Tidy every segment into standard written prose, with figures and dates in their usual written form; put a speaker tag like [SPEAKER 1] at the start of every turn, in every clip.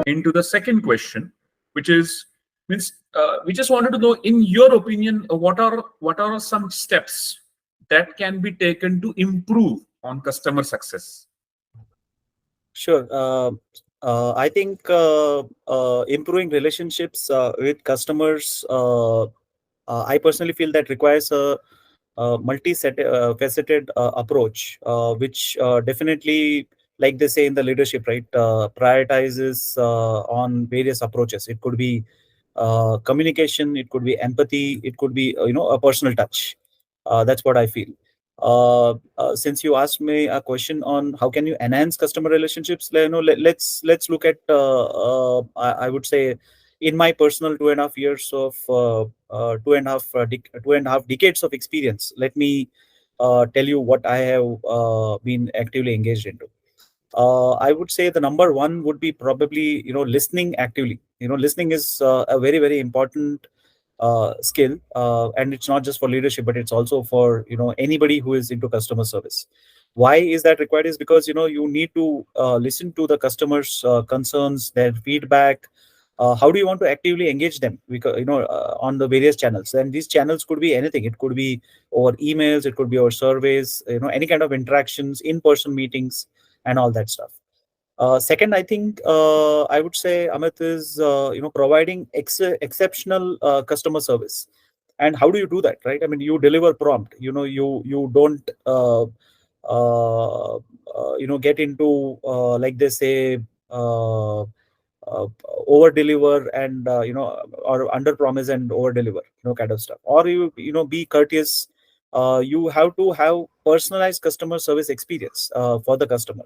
[SPEAKER 1] into the second question, which is we just wanted to know, in your opinion, what are some steps that can be taken to improve on customer success?
[SPEAKER 2] Sure. I think improving relationships with customers, I personally feel that requires a multi-faceted approach, which definitely, like they say in the leadership, right, prioritizes on various approaches. It could be communication, it could be empathy, it could be a personal touch. That's what I feel. Since you asked me a question on how can you enhance customer relationships, let's look at I would say, in my personal 2.5 years of 2.5 decades of experience, let me tell you what I have been actively engaged into. I would say the number one would be probably listening actively. Listening is a very, very important skill, and it's not just for leadership, but it's also for anybody who is into customer service. Why is that required? Is because you need to listen to the customers' concerns, their feedback. How do you want to actively engage them? Because on the various channels, and these channels could be anything. It could be over emails, it could be over surveys, any kind of interactions, in-person meetings, and all that stuff. Second, I think I would say, Amit, is providing exceptional customer service. And how do you do that, right? I mean, you deliver prompt. You don't get into like they say, over deliver and or under promise and over deliver, kind of stuff. Or be courteous. You have to have personalized customer service experience for the customer.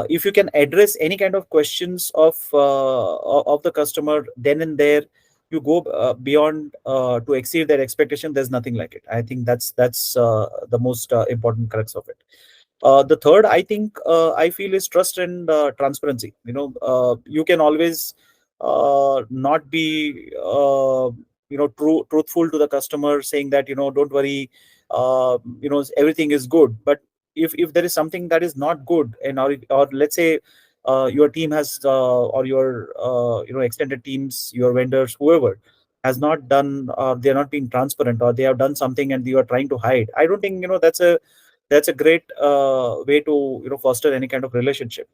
[SPEAKER 2] If you can address any kind of questions of the customer then and there, you go beyond to exceed their expectation. There's nothing like it. I think that's the most important crux of it. The third, I think, I feel, is trust and transparency. You can always not be truthful to the customer, saying that don't worry, everything is good. But if there is something that is not good, and or let's say your team has or your extended teams, your vendors, whoever has not done, or they're not being transparent, or they have done something and you are trying to hide, I don't think that's a great way to foster any kind of relationship,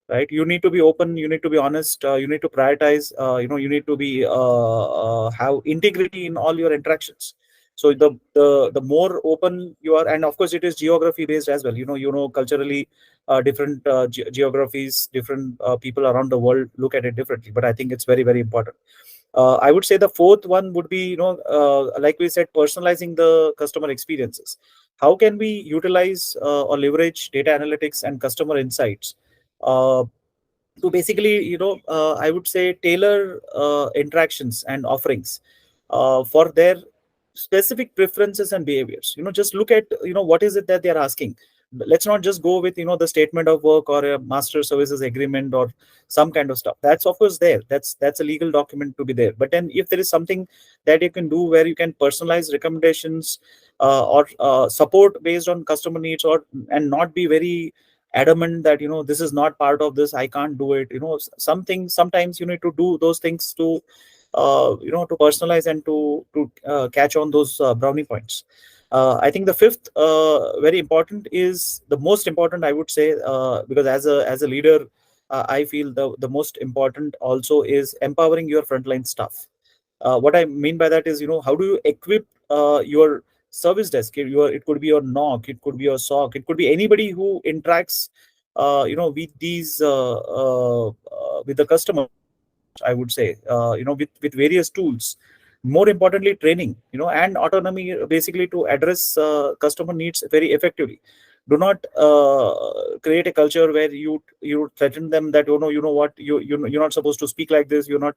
[SPEAKER 2] right? You need to be open, you need to be honest, you need to prioritize, you need to be have integrity in all your interactions. So the more open you are, and of course it is geography based as well. Culturally, different geographies, different people around the world look at it differently, but I think it's very, very important. I would say the fourth one would be, like we said, personalizing the customer experiences. How can we utilize or leverage data analytics and customer insights to basically, I would say, tailor interactions and offerings for their specific preferences and behaviors? Just look at, what is it that they're asking. Let's not just go with, the statement of work or a master services agreement or some kind of stuff. That's of course there. That's a legal document to be there. But then if there is something that you can do where you can personalize recommendations or support based on customer needs, and not be very adamant that this is not part of this, I can't do it. Sometimes you need to do those things to to personalize and to catch on those brownie points. I think the fifth, very important, is the most important, I would say, because as a leader, I feel the most important also is empowering your frontline staff. What I mean by that is, how do you equip your service desk? It could be your NOC, it could be your SOC, it could be anybody who interacts, with these with the customer. I would say, with various tools. More importantly, training, and autonomy, basically to address customer needs very effectively. Do not create a culture where you threaten them that what, you're not supposed to speak like this. You're not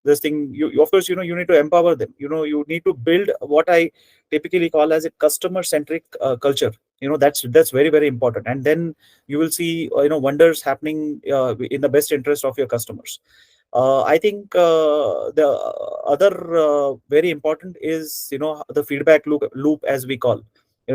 [SPEAKER 2] this thing. You of course, you need to empower them. You need to build what I typically call as a customer centric culture. That's very, very important, and then you will see wonders happening in the best interest of your customers. I think the other very important is the feedback loop, as we call.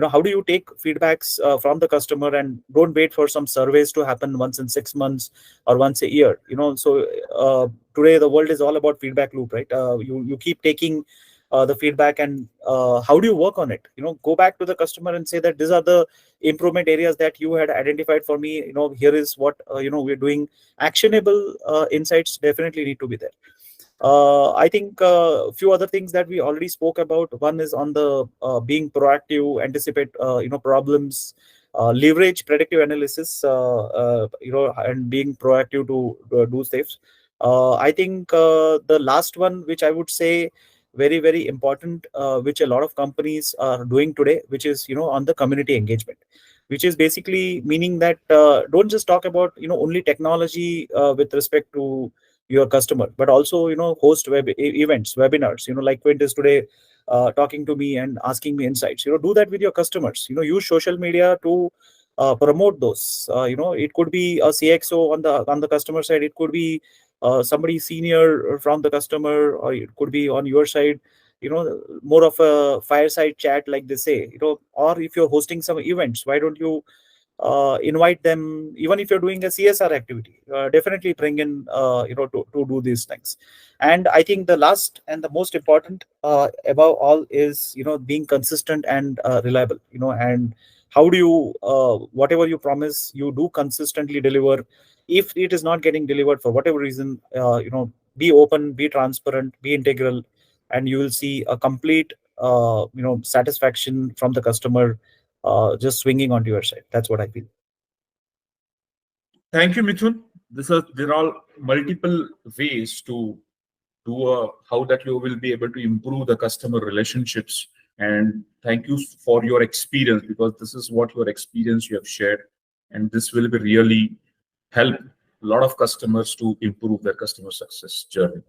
[SPEAKER 2] how do you take feedbacks from the customer, and don't wait for some surveys to happen once in 6 months or once a year. So today the world is all about feedback loop, right? You keep taking the feedback, and how do you work on it? Go back to the customer and say that these are the improvement areas that you had identified for me. Here is what we're doing. Actionable insights definitely need to be there. I think a few other things that we already spoke about. One is on the being proactive, anticipate problems, leverage predictive analysis, and being proactive to do safe. I think the last one, which I would say very, very important, which a lot of companies are doing today, which is on the community engagement, which is basically meaning that don't just talk about only technology with respect to your customer, but also host events, webinars, like Quint is today talking to me and asking me insights. Do that with your customers. Use social media to promote those. It could be a CXO on the customer side, it could be somebody senior from the customer, or it could be on your side, more of a fireside chat, like they say. Or if you're hosting some events, why don't you invite them? Even if you're doing a CSR activity, definitely bring in to do these things. And I think the last and the most important above all is being consistent and reliable. And how do you whatever you promise, you do consistently deliver. If it is not getting delivered for whatever reason, be open, be transparent, be integral, and you will see a complete satisfaction from the customer just swinging onto your side. That's what I feel.
[SPEAKER 1] Thank you, Mithun. There are multiple ways to do how that you will be able to improve the customer relationships. And thank you for your experience, because this is what your experience you have shared, and this will be really help a lot of customers to improve their customer success journey.